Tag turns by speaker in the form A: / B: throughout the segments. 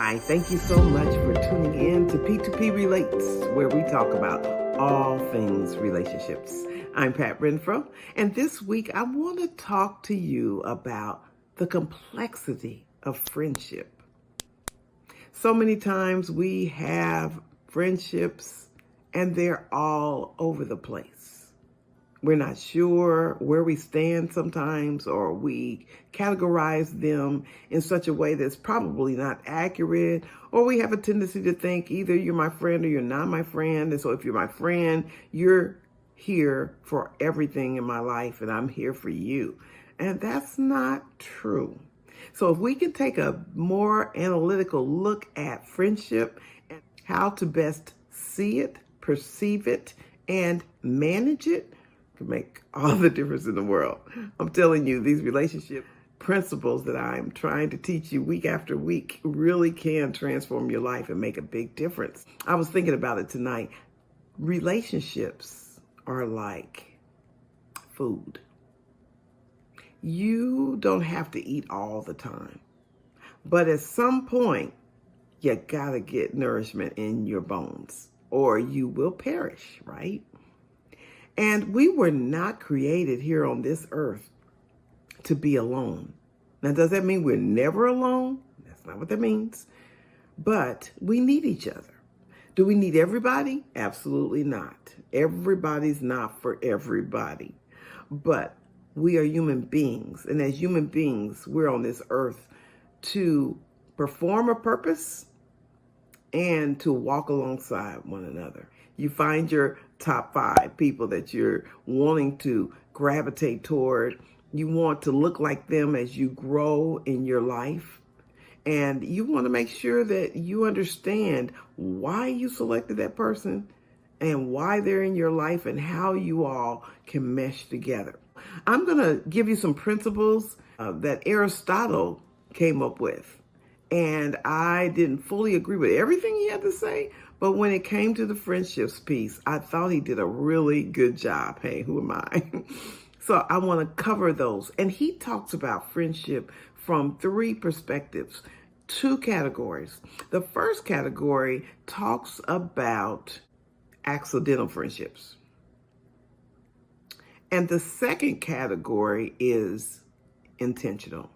A: Hi, thank you so much for tuning in to P2P Relates, where we talk about all things relationships. I'm Pat Renfro, and this week I want to talk to you about the complexity of friendship. So many times we have friendships and they're all over the place. We're not sure where we stand sometimes, or we categorize them in such a way that's probably not accurate, or we have a tendency to think either you're my friend or you're not my friend. And so if you're my friend, you're here for everything in my life and I'm here for you. And that's not true. So if we can take a more analytical look at friendship and how to best see it, perceive it, and manage it, can make all the difference in the world. I'm telling you, these relationship principles that I'm trying to teach you week after week really can transform your life and make a big difference. I was thinking about it tonight. Relationships are like food. You don't have to eat all the time, but at some point, you gotta get nourishment in your bones or you will perish, right? And we were not created here on this earth to be alone. Now, does that mean we're never alone? That's not what that means. But we need each other. Do we need everybody? Absolutely not. Everybody's not for everybody. But we are human beings. And as human beings, we're on this earth to perform a purpose and to walk alongside one another. You find your top 5 people that you're wanting to gravitate toward. You want to look like them as you grow in your life. And you want to make sure that you understand why you selected that person and why they're in your life and how you all can mesh together. I'm going to give you some principles that Aristotle came up with. And I didn't fully agree with everything he had to say, but when it came to the friendships piece, I thought he did a really good job. Hey, who am I? So I want to cover those. And he talks about friendship from 3 perspectives, 2 categories. The first category talks about accidental friendships. And the second category is intentional.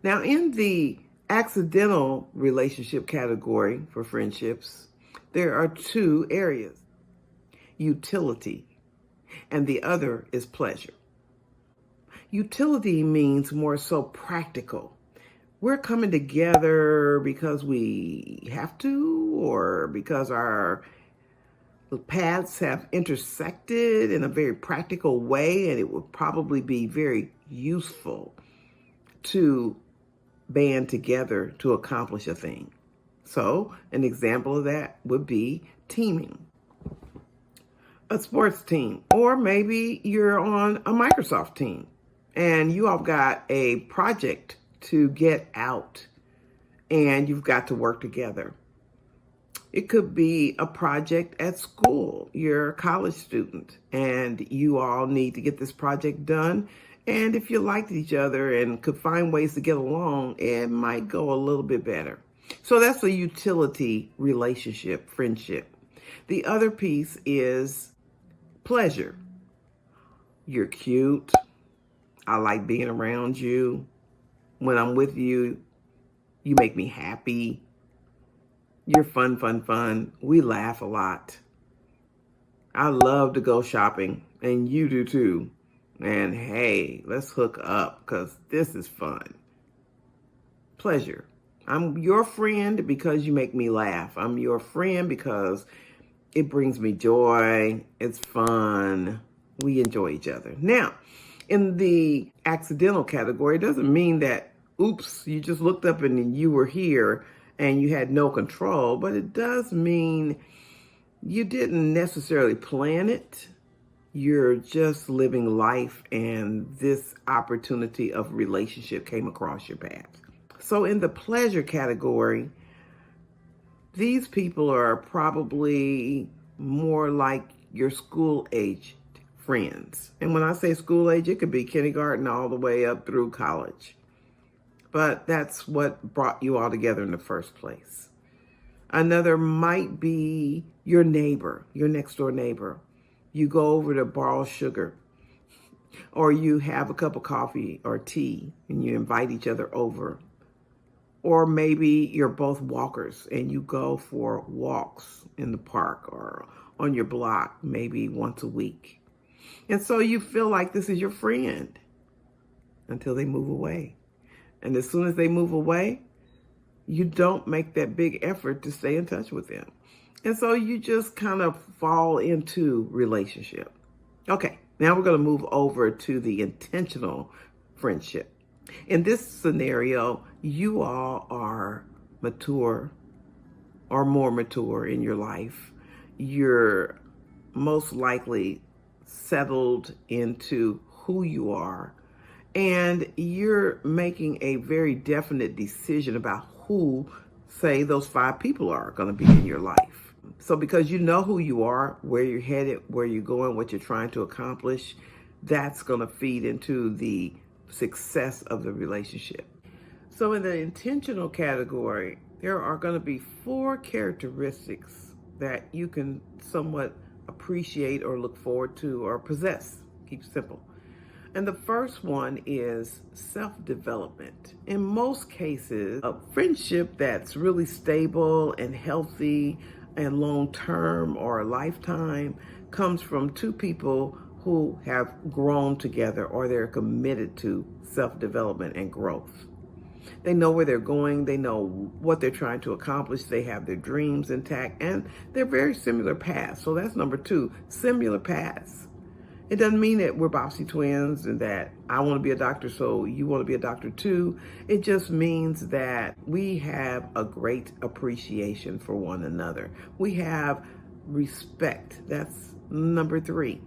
A: Now, in the accidental relationship category for friendships, there are 2 areas: utility, and the other is pleasure. Utility means more so practical. We're coming together because we have to, or because our paths have intersected in a very practical way, and it would probably be very useful to band together to accomplish a thing. So an example of that would be teaming, a sports team, or maybe you're on a Microsoft team and you all got a project to get out and you've got to work together. It could be a project at school. You're a college student and you all need to get this project done. And if you liked each other and could find ways to get along, it might go a little bit better. So that's a utility relationship, friendship. The other piece is pleasure. You're cute. I like being around you. When I'm with you, you make me happy. You're fun. We laugh a lot. I love to go shopping, and you do too. And hey, let's hook up because this is fun. Pleasure. I'm your friend because you make me laugh. I'm your friend because it brings me joy. It's fun. We enjoy each other. Now, in the accidental category, it doesn't mean that, oops, you just looked up and you were here and you had no control, but it does mean you didn't necessarily plan it. You're just living life and this opportunity of relationship came across your path. So in the pleasure category, these people are probably more like your school age friends. And when I say school age, it could be kindergarten all the way up through college. but that's what brought you all together in the first place. Another might be your neighbor, your next door neighbor. You go over to borrow sugar, or you have a cup of coffee or tea and you invite each other over. Or maybe you're both walkers and you go for walks in the park or on your block, maybe once a week. And so you feel like this is your friend until they move away. And as soon as they move away, you don't make that big effort to stay in touch with them. And so you just kind of fall into relationship. Okay, now we're going to move over to the intentional friendship. In this scenario, you all are mature or more mature in your life. You're most likely settled into who you are, and you're making a very definite decision about who, say, those 5 people are going to be in your life. So because you know who you are, where you're headed, where you're going, what you're trying to accomplish, that's going to feed into the success of the relationship. So in the intentional category, there are going to be 4 characteristics that you can somewhat appreciate or look forward to or possess. Keep it simple. And the first one is self-development. In most cases, a friendship that's really stable and healthy and long-term or a lifetime comes from 2 people who have grown together, or they're committed to self-development and growth. They know where they're going. They know what they're trying to accomplish. They have their dreams intact, and they're very similar paths. So that's number 2, similar paths. It doesn't mean that we're Bobbsey twins and that I want to be a doctor, so you want to be a doctor too. It just means that we have a great appreciation for one another. We have respect. That's number 3.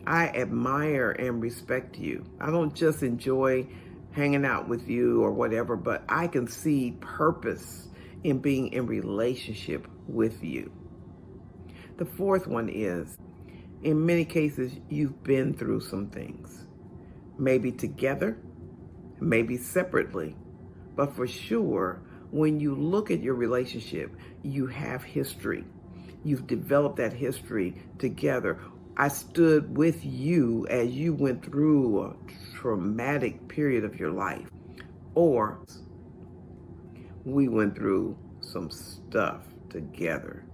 A: I admire and respect you. I don't just enjoy hanging out with you or whatever, but I can see purpose in being in relationship with you. The 4th one is, in many cases, you've been through some things, maybe together, maybe separately, but for sure, when you look at your relationship, you have history. You've developed that history together. I stood with you as you went through a traumatic period of your life, or we went through some stuff together.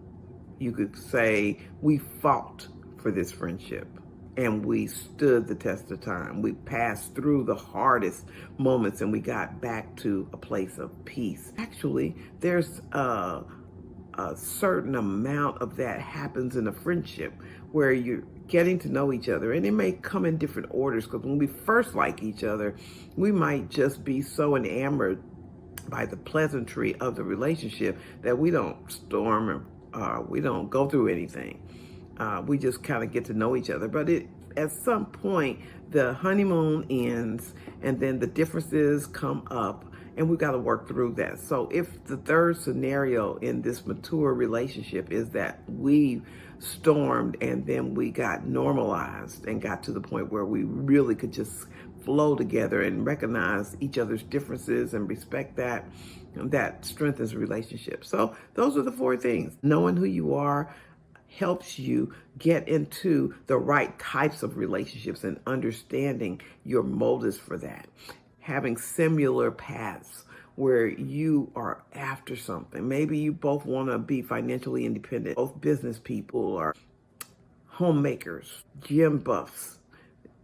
A: You could say we fought for this friendship and we stood the test of time. We passed through the hardest moments and we got back to a place of peace. Actually, there's a certain amount of that happens in a friendship where you're getting to know each other, and it may come in different orders, because when we first like each other, we might just be so enamored by the pleasantry of the relationship that we don't storm and we don't go through anything. We just kind of get to know each other. But at some point, the honeymoon ends and then the differences come up, and we've got to work through that. So if the third scenario in this mature relationship is that we stormed and then we got normalized and got to the point where we really could just flow together and recognize each other's differences and respect that, that strengthens a relationship. So those are the 4 things. Knowing who you are helps you get into the right types of relationships and understanding your motives for that. Having similar paths where you are after something. Maybe you both want to be financially independent, both business people or homemakers, gym buffs.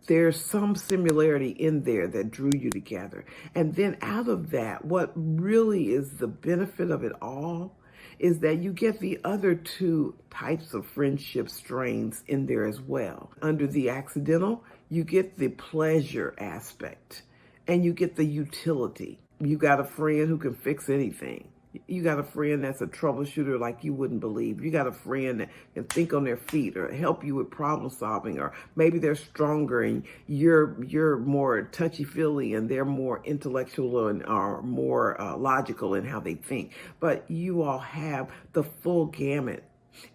A: There's some similarity in there that drew you together. And then out of that, what really is the benefit of it all is that you get the other 2 types of friendship strains in there as well. Under the accidental, you get the pleasure aspect and you get the utility. You got a friend who can fix anything. You got a friend that's a troubleshooter like you wouldn't believe. You got a friend that can think on their feet or help you with problem solving, or maybe they're stronger and you're more touchy-feely and they're more intellectual and are more logical in how they think. But you all have the full gamut,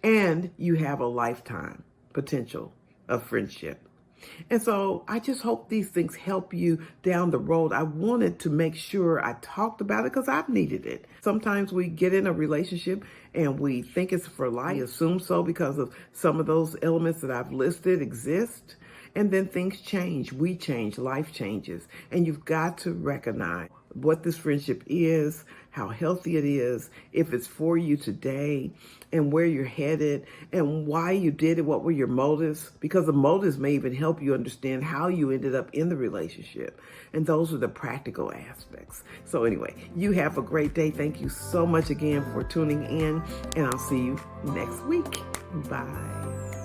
A: and you have a lifetime potential of friendship. And so I just hope these things help you down the road. I wanted to make sure I talked about it because I've needed it. Sometimes we get in a relationship and we think it's for life. We assume so because of some of those elements that I've listed exist. And then things change. We change. Life changes. And you've got to recognize what this friendship is, how healthy it is, if it's for you today, and where you're headed, and why you did it, what were your motives, because the motives may even help you understand how you ended up in the relationship. And those are the practical aspects. So anyway, you have a great day. Thank you so much again for tuning in, and I'll see you next week. Bye.